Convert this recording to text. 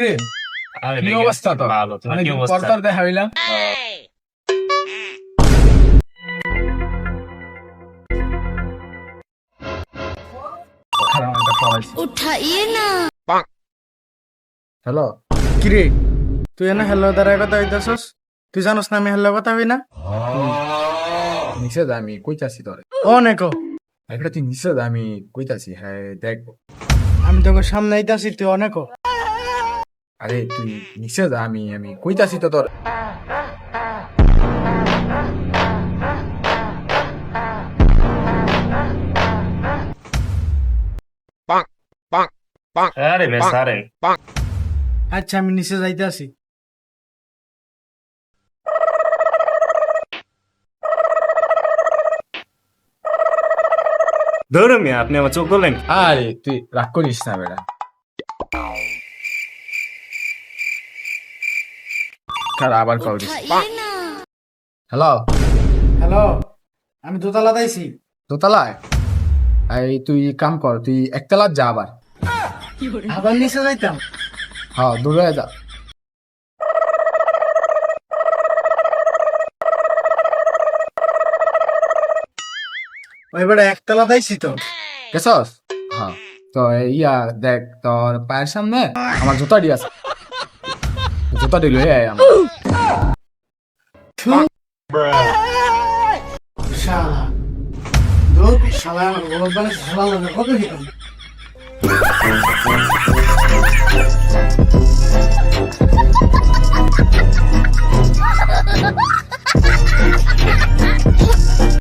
কি অবস্থা তো? ভালো, তোমার মানে কি অবস্থা? পরপর দেখা হইলাম। उठाइए ना। হ্যালো, কিরে তুই এনে হেলো দ্বারা কথা হইতাছস? তুই জানোস না আমি হেলো কথা হই না? নিষেধ আমি কইতাছি তোরে। ও নেকো একটা তুই নিষেধ আমি কইতাছি, হ্যাঁ দেখ। আমি তোকে সামনে আইতাছি তুই অনেকো। আরে তুই নিষেধ আমি কইতাছি তো তোর। আরে বেশ, আরে আচ্ছা আমি নিচে যাইতাছি। ধরো মিয়া, আপনি আমার চোখ করলেন। আরে তুই রাগ করিস না বেটা। কার আবার কল দিস। उठाइए ना। হ্যালো, হ্যালো আমি দোতলা দাইছি। দোতলায়? এই তুই কাম কর, তুই একতলা যা আবার। আবার নিচে যাইতাম। হ্যাঁ দূরে যা। ওই বেটা একতলা দাইছি তো। গেছস? হ্যাঁ তো ইয়া দেখ, তোর পায়ের সামনে আমার জুতাডি আছে, জুতাডি লয়ে আয় আমার। শালা দূর শালা আমার বলদ বানাইছে, শালা লাগে কত হিতাম।